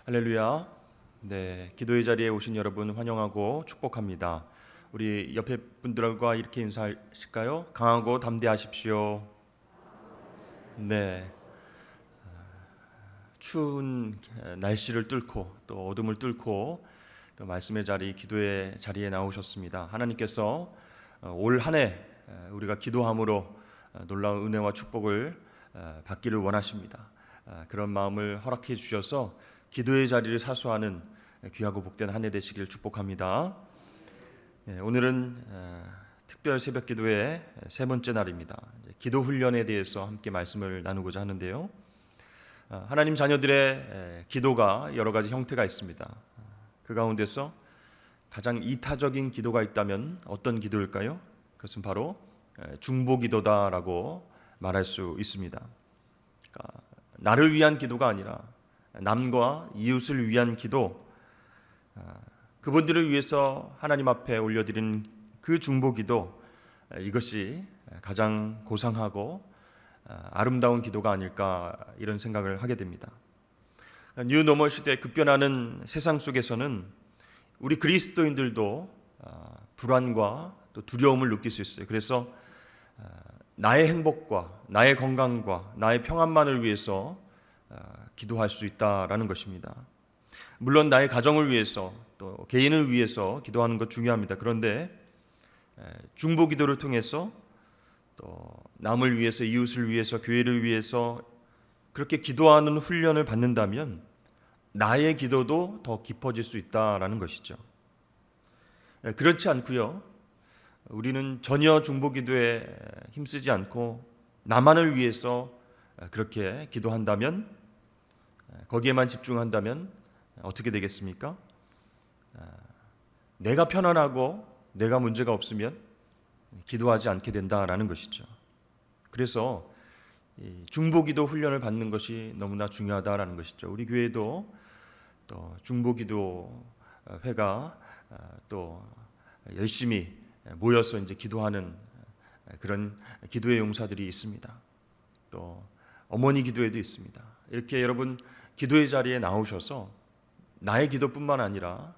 할렐루야. 네, 기도의 자리에 오신 여러분 환영하고 축복합니다. 우리 옆에 분들과 이렇게 인사하실까요? 강하고 담대하십시오. 네, 추운 날씨를 뚫고 또 어둠을 뚫고 또 말씀의 자리, 기도의 자리에 나오셨습니다. 하나님께서 올 한 해 우리가 기도함으로 놀라운 은혜와 축복을 받기를 원하십니다. 그런 마음을 허락해 주셔서 기도의 자리를 사수하는 귀하고 복된 한 해 되시길 축복합니다. 오늘은 특별 새벽 기도의 세 번째 날입니다. 기도 훈련에 대해서 함께 말씀을 나누고자 하는데요. 하나님 자녀들의 기도가 여러 가지 형태가 있습니다. 그 가운데서 가장 이타적인 기도가 있다면 어떤 기도일까요? 그것은 바로 중보기도다라고 말할 수 있습니다. 그러니까 나를 위한 기도가 아니라 남과 이웃을 위한 기도, 그분들을 위해서 하나님 앞에 올려드리는 그 중보기도, 이것이 가장 고상하고 아름다운 기도가 아닐까 이런 생각을 하게 됩니다. 뉴노멀 시대 급변하는 세상 속에서는 우리 그리스도인들도 불안과 또 두려움을 느낄 수 있어요. 그래서 나의 행복과 나의 건강과 나의 평안만을 위해서 기도할 수 있다라는 것입니다. 물론 나의 가정을 위해서 또 개인을 위해서 기도하는 것 중요합니다. 그런데 중보 기도를 통해서 또 남을 위해서, 이웃을 위해서, 교회를 위해서 그렇게 기도하는 훈련을 받는다면 나의 기도도 더 깊어질 수 있다라는 것이죠. 그렇지 않고요, 우리는 전혀 중보 기도에 힘쓰지 않고 나만을 위해서 그렇게 기도한다면, 거기에만 집중한다면 어떻게 되겠습니까? 내가 편안하고 내가 문제가 없으면 기도하지 않게 된다라는 것이죠. 그래서 중보기도 훈련을 받는 것이 너무나 중요하다라는 것이죠. 우리 교회도 또 중보기도 회가 또 열심히 모여서 이제 기도하는 그런 기도의 용사들이 있습니다. 또 어머니 기도회도 있습니다. 이렇게 여러분 기도의 자리에 나오셔서 나의 기도뿐만 아니라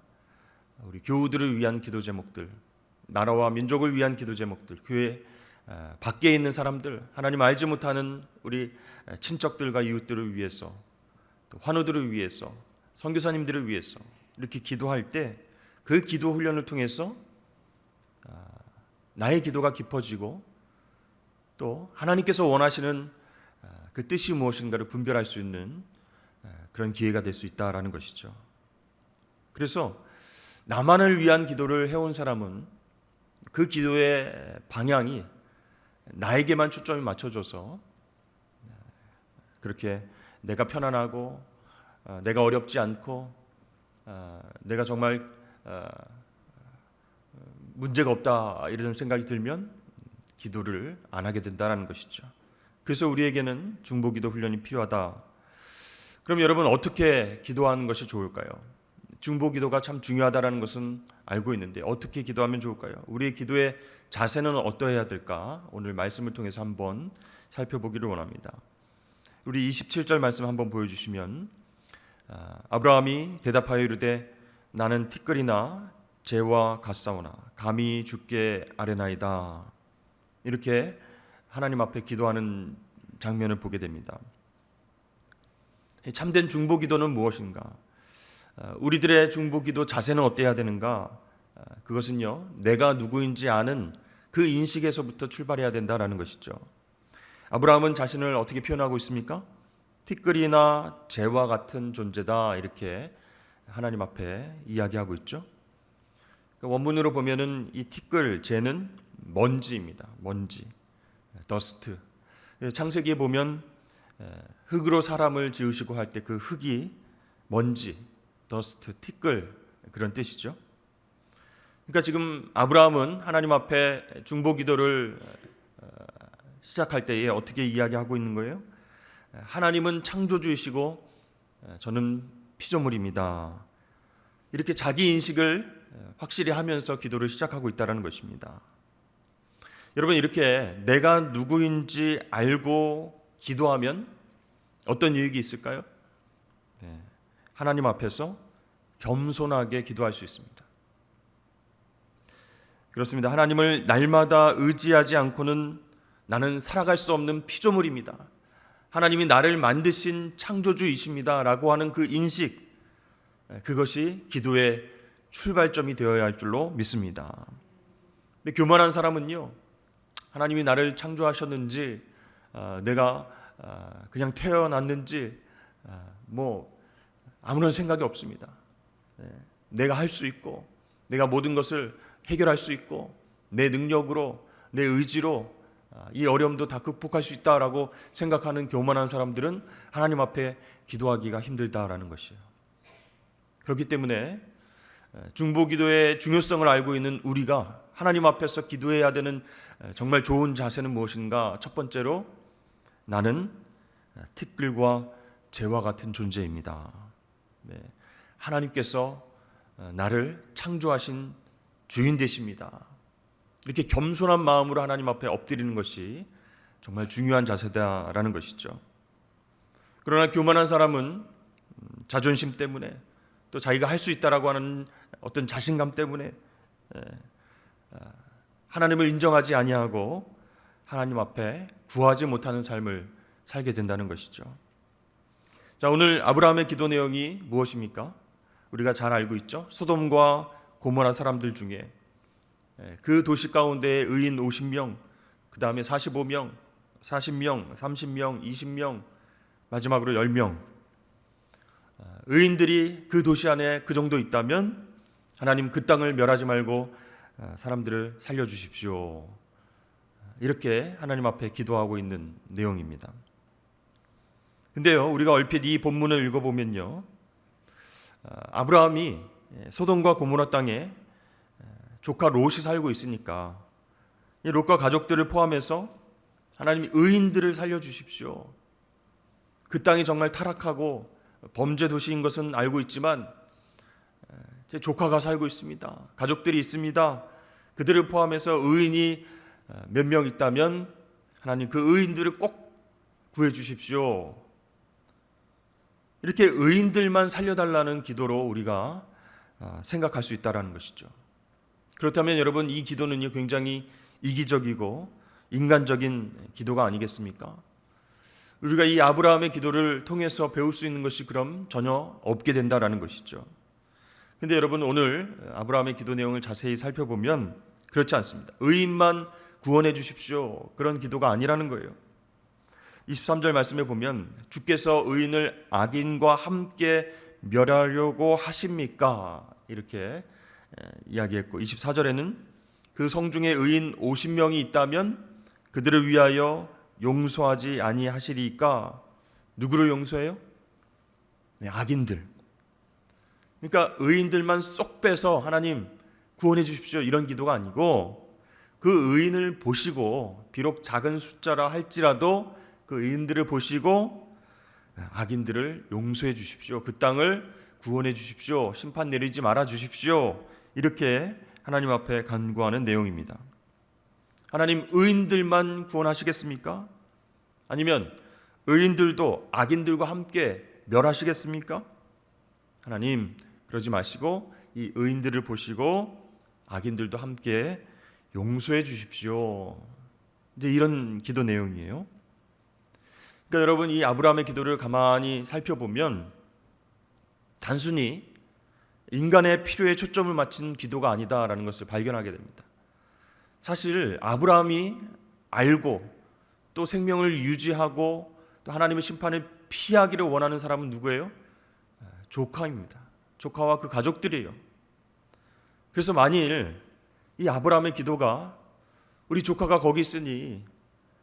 우리 교우들을 위한 기도 제목들, 나라와 민족을 위한 기도 제목들, 교회 밖에 있는 사람들, 하나님 알지 못하는 우리 친척들과 이웃들을 위해서, 또 환우들을 위해서, 선교사님들을 위해서 이렇게 기도할 때 그 기도 훈련을 통해서 나의 기도가 깊어지고 또 하나님께서 원하시는 그 뜻이 무엇인가를 분별할 수 있는 그런 기회가 될 수 있다라는 것이죠. 그래서 나만을 위한 기도를 해온 사람은 그 기도의 방향이 나에게만 초점이 맞춰져서 그렇게 내가 편안하고 내가 어렵지 않고 내가 정말 문제가 없다 이런 생각이 들면 기도를 안 하게 된다는 것이죠. 그래서 우리에게는 중보기도 훈련이 필요하다. 그럼 여러분 어떻게 기도하는 것이 좋을까요? 중보기도가 참 중요하다는 것은 알고 있는데 어떻게 기도하면 좋을까요? 우리의 기도의 자세는 어떠해야 될까? 오늘 말씀을 통해서 한번 살펴보기를 원합니다. 우리 27절 말씀 한번 보여주시면, 아브라함이 대답하여 이르되 나는 티끌이나 재와 같사오나 감히 주께 아뢰나이다. 이렇게 하나님 앞에 기도하는 장면을 보게 됩니다. 참된 중보기도는 무엇인가? 우리들의 중보기도 자세는 어때야 되는가? 그것은요, 내가 누구인지 아는 그 인식에서부터 출발해야 된다라는 것이죠. 아브라함은 자신을 어떻게 표현하고 있습니까? 티끌이나 재와 같은 존재다, 이렇게 하나님 앞에 이야기하고 있죠. 원문으로 보면은 이 티끌, 재는 먼지입니다. 먼지, 더스트. 창세기에 보면 흙으로 사람을 지으시고 할 때 그 흙이 먼지, 더스트, 티끌, 그런 뜻이죠. 그러니까 지금 아브라함은 하나님 앞에 중보기도를 시작할 때에 어떻게 이야기하고 있는 거예요? 하나님은 창조주이시고 저는 피조물입니다. 이렇게 자기 인식을 확실히 하면서 기도를 시작하고 있다는 것입니다. 여러분, 이렇게 내가 누구인지 알고 기도하면 어떤 유익이 있을까요? 하나님 앞에서 겸손하게 기도할 수 있습니다. 그렇습니다. 하나님을 날마다 의지하지 않고는 나는 살아갈 수 없는 피조물입니다. 하나님이 나를 만드신 창조주이십니다 라고 하는 그 인식, 그것이 기도의 출발점이 되어야 할 줄로 믿습니다. 근데 교만한 사람은요, 하나님이 나를 창조하셨는지, 내가 그냥 태어났는지 뭐 아무런 생각이 없습니다. 내가 할 수 있고, 내가 모든 것을 해결할 수 있고, 내 능력으로, 내 의지로 이 어려움도 다 극복할 수 있다라고 생각하는 교만한 사람들은 하나님 앞에 기도하기가 힘들다라는 것이에요. 그렇기 때문에 중보기도의 중요성을 알고 있는 우리가 하나님 앞에서 기도해야 되는 정말 좋은 자세는 무엇인가? 첫 번째로, 나는 티끌과 재와 같은 존재입니다. 하나님께서 나를 창조하신 주인 되십니다. 이렇게 겸손한 마음으로 하나님 앞에 엎드리는 것이 정말 중요한 자세다라는 것이죠. 그러나 교만한 사람은 자존심 때문에, 또 자기가 할 수 있다라고 하는 어떤 자신감 때문에 하나님을 인정하지 아니하고 하나님 앞에 구하지 못하는 삶을 살게 된다는 것이죠. 자, 오늘 아브라함의 기도 내용이 무엇입니까? 우리가 잘 알고 있죠. 소돔과 고모라 사람들 중에 그 도시 가운데 의인 50명, 그 다음에 45명, 40명, 30명, 20명, 마지막으로 10명, 의인들이 그 도시 안에 그 정도 있다면 하나님 그 땅을 멸하지 말고 사람들을 살려주십시오. 이렇게 하나님 앞에 기도하고 있는 내용입니다. 근데요, 우리가 얼핏 이 본문을 읽어보면요, 아브라함이 소돔과 고모라 땅에 조카 롯이 살고 있으니까 이 롯과 가족들을 포함해서 하나님이 의인들을 살려주십시오. 그 땅이 정말 타락하고 범죄 도시인 것은 알고 있지만 제 조카가 살고 있습니다. 가족들이 있습니다. 그들을 포함해서 의인이 몇 명 있다면 하나님 그 의인들을 꼭 구해 주십시오. 이렇게 의인들만 살려달라는 기도로 우리가 생각할 수 있다는 것이죠. 그렇다면 여러분, 이 기도는요 굉장히 이기적이고 인간적인 기도가 아니겠습니까? 우리가 이 아브라함의 기도를 통해서 배울 수 있는 것이 그럼 전혀 없게 된다라는 것이죠. 근데 여러분, 오늘 아브라함의 기도 내용을 자세히 살펴보면 그렇지 않습니다. 의인만 구원해 주십시오, 그런 기도가 아니라는 거예요. 23절 말씀에 보면 주께서 의인을 악인과 함께 멸하려고 하십니까? 이렇게 이야기했고, 24절에는 그 성중에 의인 50명이 있다면 그들을 위하여 용서하지 아니하시리까? 누구를 용서해요? 악인들. 그러니까 의인들만 쏙 빼서 하나님 구원해 주십시오, 이런 기도가 아니고 그 의인을 보시고, 비록 작은 숫자라 할지라도 그 의인들을 보시고 악인들을 용서해 주십시오, 그 땅을 구원해 주십시오, 심판 내리지 말아 주십시오, 이렇게 하나님 앞에 간구하는 내용입니다. 하나님, 의인들만 구원하시겠습니까? 아니면 의인들도 악인들과 함께 멸하시겠습니까? 하나님, 그러지 마시고 이 의인들을 보시고 악인들도 함께 용서해 주십시오. 이제 이런 기도 내용이에요. 그러니까 여러분, 이 아브라함의 기도를 가만히 살펴보면 단순히 인간의 필요에 초점을 맞춘 기도가 아니다라는 것을 발견하게 됩니다. 사실 아브라함이 알고 또 생명을 유지하고 또 하나님의 심판을 피하기를 원하는 사람은 누구예요? 조카입니다. 조카와 그 가족들이에요. 그래서 만일 이 아브라함의 기도가 우리 조카가 거기 있으니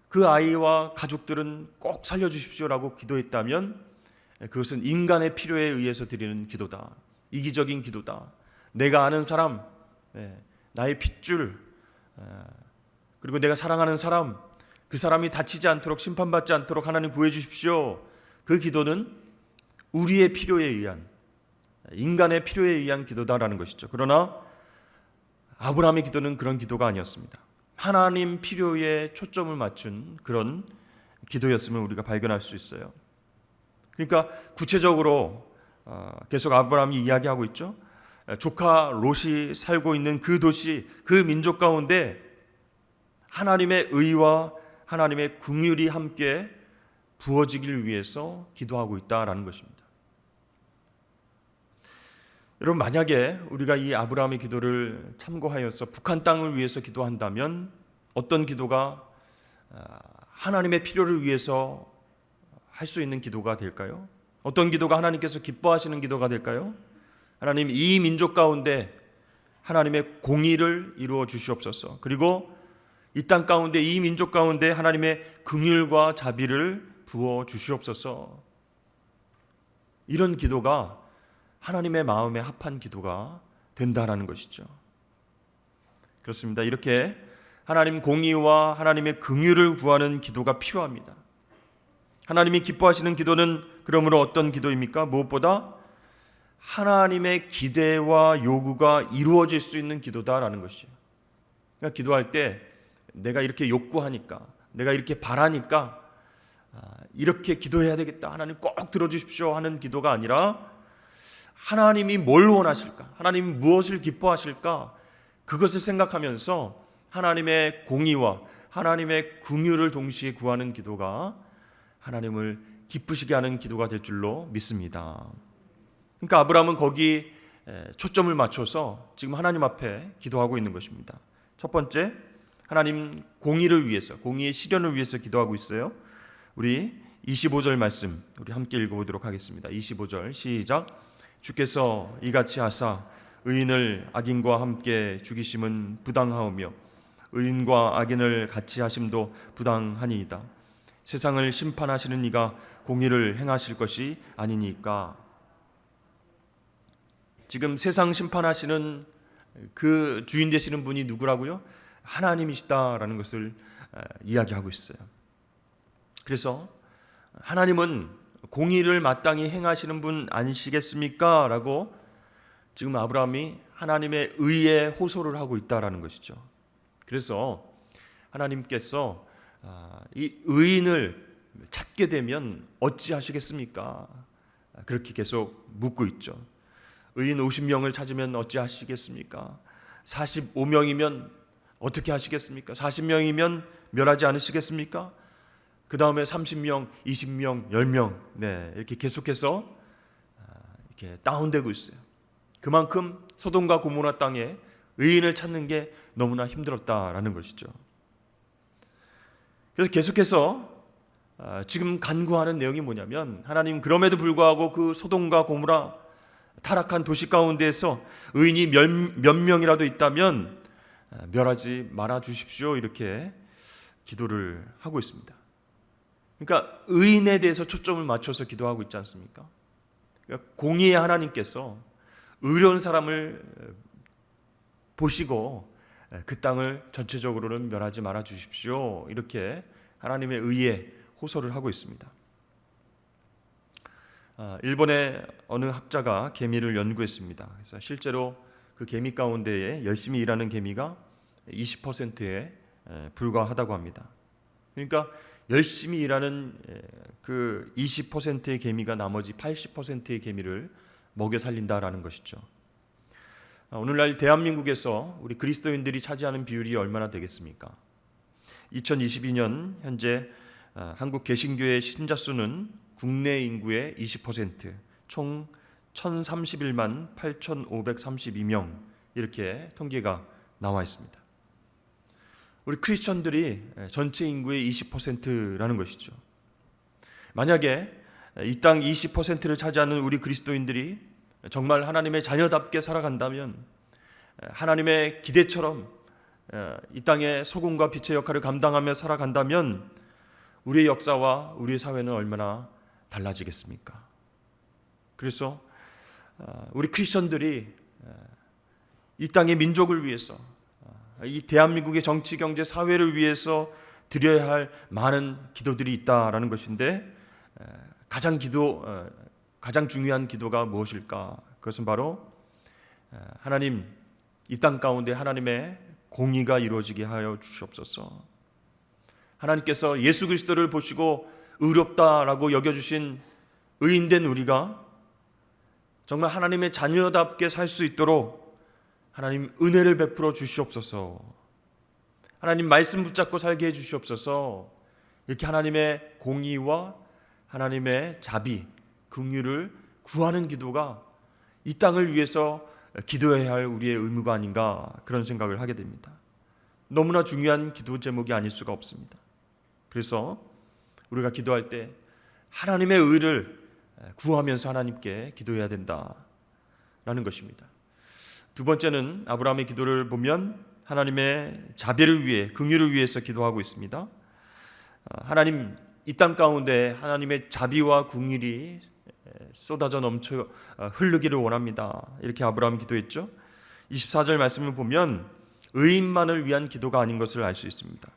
그 아이와 가족들은 꼭 살려주십시오라고 기도했다면 그것은 인간의 필요에 의해서 드리는 기도다. 이기적인 기도다. 내가 아는 사람, 나의 핏줄, 그리고 내가 사랑하는 사람, 그 사람이 다치지 않도록, 심판받지 않도록 하나님 구해 주십시오. 그 기도는 우리의 필요에 의한, 인간의 필요에 의한 기도다라는 것이죠. 그러나 아브라함의 기도는 그런 기도가 아니었습니다. 하나님 필요에 초점을 맞춘 그런 기도였음을 우리가 발견할 수 있어요. 그러니까 구체적으로 계속 아브라함이 이야기하고 있죠. 조카 롯이 살고 있는 그 도시, 그 민족 가운데 하나님의 의와 하나님의 긍휼이 함께 부어지기를 위해서 기도하고 있다라는 것입니다. 여러분, 만약에 우리가 이 아브라함의 기도를 참고하여서 북한 땅을 위해서 기도한다면 어떤 기도가 하나님의 필요를 위해서 할 수 있는 기도가 될까요? 어떤 기도가 하나님께서 기뻐하시는 기도가 될까요? 하나님, 이 민족 가운데 하나님의 공의를 이루어 주시옵소서. 그리고 이 땅 가운데, 이 민족 가운데 하나님의 긍휼과 자비를 부어 주시옵소서. 이런 기도가 하나님의 마음에 합한 기도가 된다라는 것이죠. 그렇습니다. 이렇게 하나님 공의와 하나님의 긍휼을 구하는 기도가 필요합니다. 하나님이 기뻐하시는 기도는 그러므로 어떤 기도입니까? 무엇보다 하나님의 기대와 요구가 이루어질 수 있는 기도다라는 것이에요. 그러니까 기도할 때 내가 이렇게 욕구하니까, 내가 이렇게 바라니까 이렇게 기도해야 되겠다, 하나님 꼭 들어주십시오 하는 기도가 아니라 하나님이 뭘 원하실까, 하나님이 무엇을 기뻐하실까, 그것을 생각하면서 하나님의 공의와 하나님의 긍휼을 동시에 구하는 기도가 하나님을 기쁘시게 하는 기도가 될 줄로 믿습니다. 그러니까 아브라함은 거기 초점을 맞춰서 지금 하나님 앞에 기도하고 있는 것입니다. 첫 번째, 하나님 공의를 위해서, 공의의 실현을 위해서 기도하고 있어요. 우리 25절 말씀 우리 함께 읽어보도록 하겠습니다. 25절 시작. 주께서 이같이 하사 의인을 악인과 함께 죽이심은 부당하오며 의인과 악인을 같이 하심도 부당하니이다. 세상을 심판하시는 이가 공의를 행하실 것이 아니니까. 지금 세상 심판하시는 그 주인 되시는 분이 누구라고요? 하나님이시다라는 것을 이야기하고 있어요. 그래서 하나님은 공의를 마땅히 행하시는 분 아니시겠습니까? 라고 지금 아브라함이 하나님의 의에 호소를 하고 있다라는 것이죠. 그래서 하나님께서 이 의인을 찾게 되면 어찌하시겠습니까? 그렇게 계속 묻고 있죠. 의인 50명을 찾으면 어찌하시겠습니까? 45명이면 어떻게 하시겠습니까? 40명이면 멸하지 않으시겠습니까? 그 다음에 30명, 20명, 10명, 이렇게 계속해서 이렇게 다운되고 있어요. 그만큼 소돔과 고모라 땅에 의인을 찾는 게 너무나 힘들었다라는 것이죠. 그래서 계속해서 지금 간구하는 내용이 뭐냐면, 하나님 그럼에도 불구하고 그 소돔과 고모라 타락한 도시 가운데에서 의인이 몇 명이라도 있다면 멸하지 말아 주십시오, 이렇게 기도를 하고 있습니다. 그러니까 의인에 대해서 초점을 맞춰서 기도하고 있지 않습니까? 그러니까 공의의 하나님께서 의로운 사람을 보시고 그 땅을 전체적으로는 멸하지 말아 주십시오, 이렇게 하나님의 의에 호소를 하고 있습니다. 일본의 어느 학자가 개미를 연구했습니다. 그래서 실제로 그 개미 가운데에 열심히 일하는 개미가 20%에 불과하다고 합니다. 그러니까 열심히 일하는 그 20%의 개미가 나머지 80%의 개미를 먹여 살린다라는 것이죠. 오늘날 대한민국에서 우리 그리스도인들이 차지하는 비율이 얼마나 되겠습니까? 2022년 현재 한국 개신교의 신자 수는 국내 인구의 20%, 총 1031만 8,532명, 이렇게 통계가 나와 있습니다. 우리 크리스천들이 전체 인구의 20%라는 것이죠. 만약에 이 땅 20%를 차지하는 우리 그리스도인들이 정말 하나님의 자녀답게 살아간다면, 하나님의 기대처럼 이 땅의 소금과 빛의 역할을 감당하며 살아간다면 우리의 역사와 우리의 사회는 얼마나 달라지겠습니까? 그래서 우리 크리스천들이 이 땅의 민족을 위해서, 이 대한민국의 정치, 경제, 사회를 위해서 드려야 할 많은 기도들이 있다라는 것인데, 가장 중요한 기도가 무엇일까? 그것은 바로 하나님, 이 땅 가운데 하나님의 공의가 이루어지게 하여 주시옵소서. 하나님께서 예수 그리스도를 보시고 의롭다라고 여겨주신 의인된 우리가 정말 하나님의 자녀답게 살 수 있도록 하나님 은혜를 베풀어 주시옵소서. 하나님 말씀 붙잡고 살게 해 주시옵소서. 이렇게 하나님의 공의와 하나님의 자비, 긍휼을 구하는 기도가 이 땅을 위해서 기도해야 할 우리의 의무가 아닌가, 그런 생각을 하게 됩니다. 너무나 중요한 기도 제목이 아닐 수가 없습니다. 그래서 우리가 기도할 때 하나님의 의를 구하면서 하나님께 기도해야 된다라는 것입니다. 두 번째는 아브라함의 기도를 보면 하나님의 자비를 위해, 긍휼을 위해서 기도하고 있습니다. 하나님, 이 땅 가운데 하나님의 자비와 긍휼이 쏟아져 넘쳐 흐르기를 원합니다. 이렇게 아브라함이 기도했죠. 24절 말씀을 보면 의인만을 위한 기도가 아닌 것을 알 수 있습니다.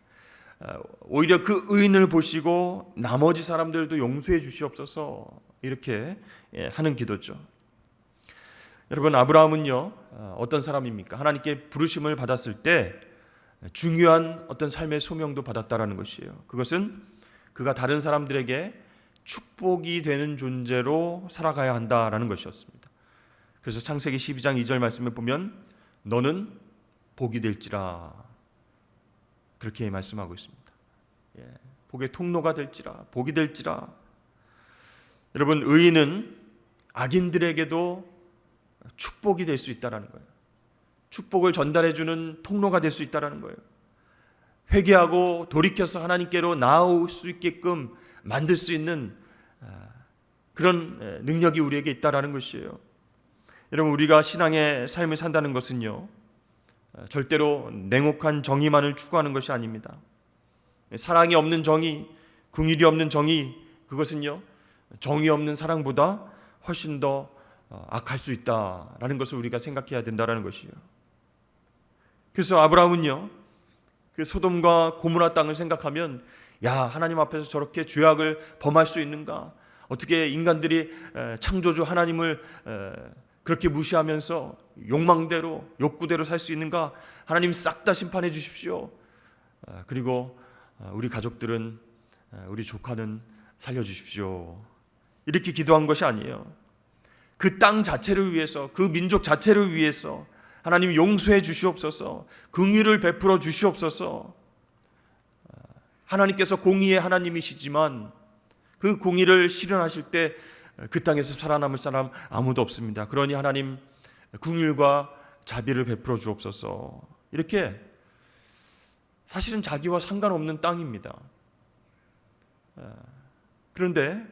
오히려 그 의인을 보시고 나머지 사람들도 용서해 주시옵소서, 이렇게 하는 기도죠. 여러분, 아브라함은요 어떤 사람입니까? 하나님께 부르심을 받았을 때 중요한 어떤 삶의 소명도 받았다라는 것이에요. 그것은 그가 다른 사람들에게 축복이 되는 존재로 살아가야 한다라는 것이었습니다. 그래서 창세기 12장 2절 말씀을 보면 너는 복이 될지라, 그렇게 말씀하고 있습니다. 복의 통로가 될지라, 복이 될지라. 여러분, 의인은 악인들에게도 축복이 될 수 있다라는 거예요. 축복을 전달해주는 통로가 될 수 있다라는 거예요. 회개하고 돌이켜서 하나님께로 나아올 수 있게끔 만들 수 있는 그런 능력이 우리에게 있다라는 것이에요. 여러분, 우리가 신앙의 삶을 산다는 것은요 절대로 냉혹한 정의만을 추구하는 것이 아닙니다. 사랑이 없는 정의, 긍휼이 없는 정의, 그것은요 정의 없는 사랑보다 훨씬 더 악할 수 있다라는 것을 우리가 생각해야 된다라는 것이에요. 그래서 아브라함은요 그 소돔과 고모라 땅을 생각하면, 야, 하나님 앞에서 저렇게 죄악을 범할 수 있는가? 어떻게 인간들이 창조주 하나님을 그렇게 무시하면서 욕망대로, 욕구대로 살 수 있는가? 하나님 싹 다 심판해 주십시오. 그리고 우리 가족들은, 우리 조카는 살려주십시오. 이렇게 기도한 것이 아니에요. 그 땅 자체를 위해서, 그 민족 자체를 위해서 하나님 용서해 주시옵소서, 긍휼을 베풀어 주시옵소서. 하나님께서 공의의 하나님이시지만 그 공의를 실현하실 때 그 땅에서 살아남을 사람 아무도 없습니다. 그러니 하나님 긍휼과 자비를 베풀어 주옵소서. 이렇게 사실은 자기와 상관없는 땅입니다. 그런데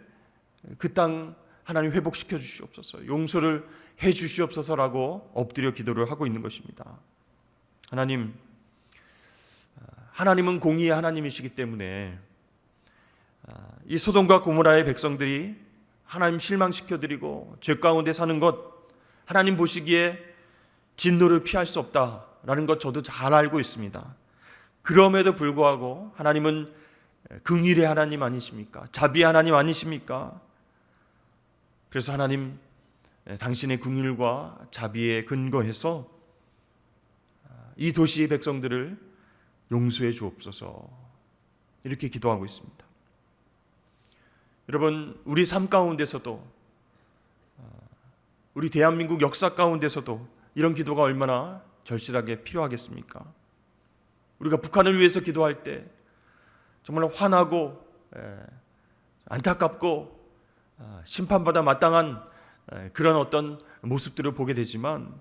그 땅 하나님 회복시켜 주시옵소서, 용서를 해 주시옵소서라고 엎드려 기도를 하고 있는 것입니다. 하나님은 공의의 하나님이시기 때문에 이 소돔과 고모라의 백성들이 하나님 실망시켜드리고 죄 가운데 사는 것, 하나님 보시기에 진노를 피할 수 없다라는 것 저도 잘 알고 있습니다. 그럼에도 불구하고 하나님은 긍휼의 하나님 아니십니까? 자비의 하나님 아니십니까? 그래서 하나님, 당신의 긍휼과 자비에 근거해서 이 도시의 백성들을 용서해 주옵소서, 이렇게 기도하고 있습니다. 여러분, 우리 삶 가운데서도, 우리 대한민국 역사 가운데서도 이런 기도가 얼마나 절실하게 필요하겠습니까? 우리가 북한을 위해서 기도할 때 정말 화나고 안타깝고 심판받아 마땅한 그런 어떤 모습들을 보게 되지만,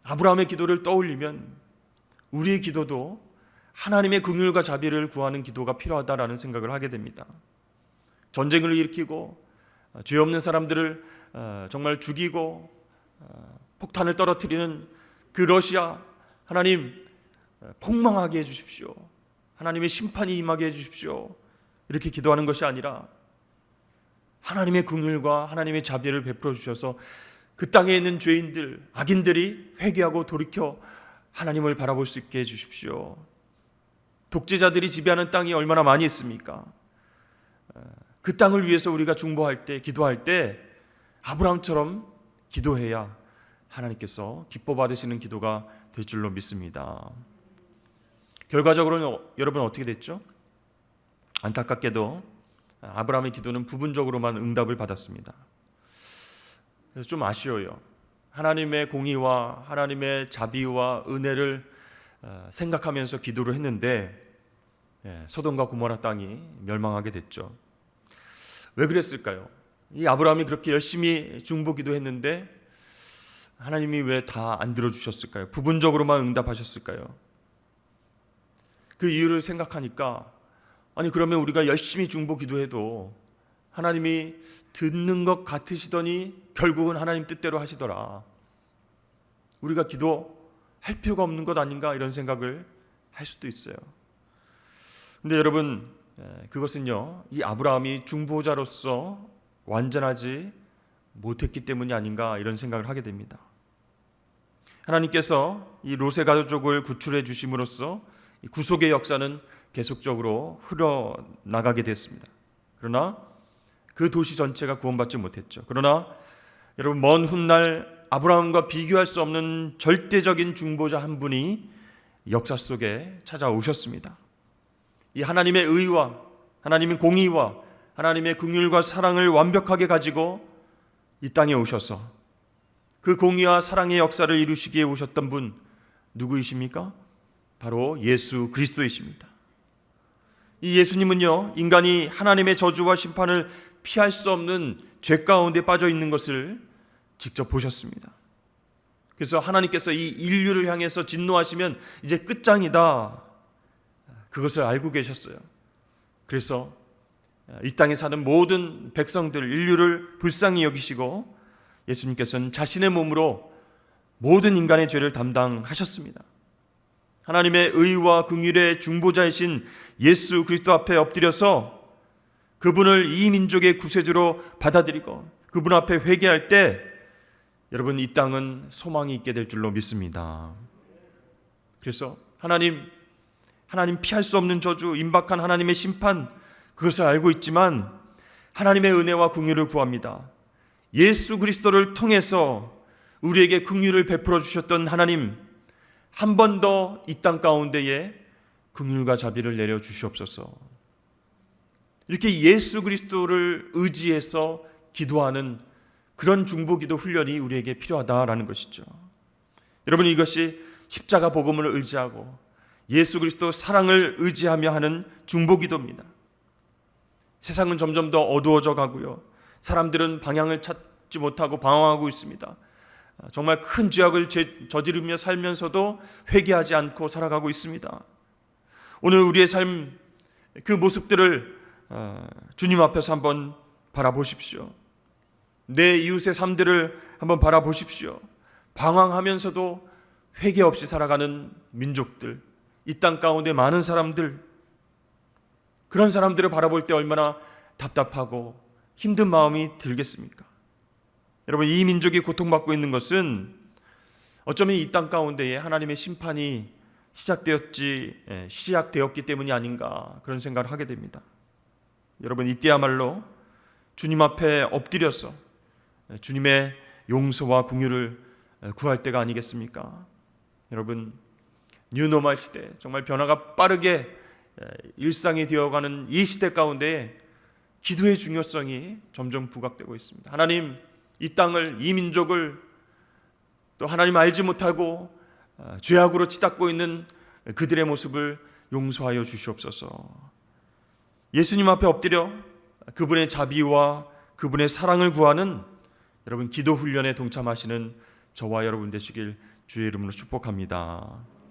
아브라함의 기도를 떠올리면 우리의 기도도 하나님의 긍휼과 자비를 구하는 기도가 필요하다라는 생각을 하게 됩니다. 전쟁을 일으키고 죄 없는 사람들을 정말 죽이고 폭탄을 떨어뜨리는 그 러시아, 하나님 폭망하게 해주십시오. 하나님의 심판이 임하게 해주십시오. 이렇게 기도하는 것이 아니라 하나님의 긍휼과 하나님의 자비를 베풀어 주셔서 그 땅에 있는 죄인들, 악인들이 회개하고 돌이켜 하나님을 바라볼 수 있게 해주십시오. 독재자들이 지배하는 땅이 얼마나 많이 있습니까? 그 땅을 위해서 우리가 중보할 때, 기도할 때 아브라함처럼 기도해야 하나님께서 기뻐 받으시는 기도가 될 줄로 믿습니다. 결과적으로는 여러분 어떻게 됐죠? 안타깝게도 아브라함의 기도는 부분적으로만 응답을 받았습니다. 그래서 좀 아쉬워요. 하나님의 공의와 하나님의 자비와 은혜를 생각하면서 기도를 했는데 소돔과 고모라 땅이 멸망하게 됐죠. 왜 그랬을까요? 이 아브라함이 그렇게 열심히 중보기도 했는데 하나님이 왜 다 안 들어주셨을까요? 부분적으로만 응답하셨을까요? 그 이유를 생각하니까 아니 그러면 우리가 열심히 중보기도해도 하나님이 듣는 것 같으시더니 결국은 하나님 뜻대로 하시더라. 우리가 기도할 필요가 없는 것 아닌가 이런 생각을 할 수도 있어요. 근데 여러분 그것은요 이 아브라함이 중보자로서 완전하지 못했기 때문이 아닌가 이런 생각을 하게 됩니다. 하나님께서 이 롯의 가족을 구출해 주심으로써 구속의 역사는 계속적으로 흘러나가게 됐습니다. 그러나 그 도시 전체가 구원받지 못했죠. 그러나 여러분 먼 훗날 아브라함과 비교할 수 없는 절대적인 중보자 한 분이 역사 속에 찾아오셨습니다. 이 하나님의 의와 하나님의 공의와 하나님의 긍휼과 사랑을 완벽하게 가지고 이 땅에 오셔서 그 공의와 사랑의 역사를 이루시기에 오셨던 분 누구이십니까? 바로 예수 그리스도이십니다. 이 예수님은요 인간이 하나님의 저주와 심판을 피할 수 없는 죄 가운데 빠져 있는 것을 직접 보셨습니다. 그래서 하나님께서 이 인류를 향해서 진노하시면 이제 끝장이다 그것을 알고 계셨어요. 그래서 이 땅에 사는 모든 백성들 인류를 불쌍히 여기시고 예수님께서는 자신의 몸으로 모든 인간의 죄를 담당하셨습니다. 하나님의 의와 긍휼의 중보자이신 예수 그리스도 앞에 엎드려서 그분을 이 민족의 구세주로 받아들이고 그분 앞에 회개할 때 여러분 이 땅은 소망이 있게 될 줄로 믿습니다. 그래서 하나님 피할 수 없는 저주, 임박한 하나님의 심판 그것을 알고 있지만 하나님의 은혜와 긍휼을 구합니다. 예수 그리스도를 통해서 우리에게 긍휼을 베풀어 주셨던 하나님 한 번 더 이 땅 가운데에 긍휼과 자비를 내려 주시옵소서. 이렇게 예수 그리스도를 의지해서 기도하는 그런 중보기도 훈련이 우리에게 필요하다라는 것이죠. 여러분 이것이 십자가 복음을 의지하고 예수 그리스도 사랑을 의지하며 하는 중보기도입니다. 세상은 점점 더 어두워져 가고요. 사람들은 방향을 찾지 못하고 방황하고 있습니다. 정말 큰 죄악을 저지르며 살면서도 회개하지 않고 살아가고 있습니다. 오늘 우리의 삶 그 모습들을 주님 앞에서 한번 바라보십시오. 내 이웃의 삶들을 한번 바라보십시오. 방황하면서도 회개 없이 살아가는 민족들, 이 땅 가운데 많은 사람들, 그런 사람들을 바라볼 때 얼마나 답답하고 힘든 마음이 들겠습니까? 여러분 이 민족이 고통받고 있는 것은 어쩌면 이 땅 가운데에 하나님의 심판이 시작되었기 때문이 아닌가 그런 생각을 하게 됩니다. 여러분 이때야말로 주님 앞에 엎드려서 주님의 용서와 긍휼을 구할 때가 아니겠습니까? 여러분 뉴노멀 시대 정말 변화가 빠르게 일상이 되어가는 이 시대 가운데 기도의 중요성이 점점 부각되고 있습니다. 하나님 이 땅을 이 민족을 또 하나님 알지 못하고 죄악으로 치닫고 있는 그들의 모습을 용서하여 주시옵소서. 예수님 앞에 엎드려 그분의 자비와 그분의 사랑을 구하는 여러분 기도 훈련에 동참하시는 저와 여러분 되시길 주의 이름으로 축복합니다.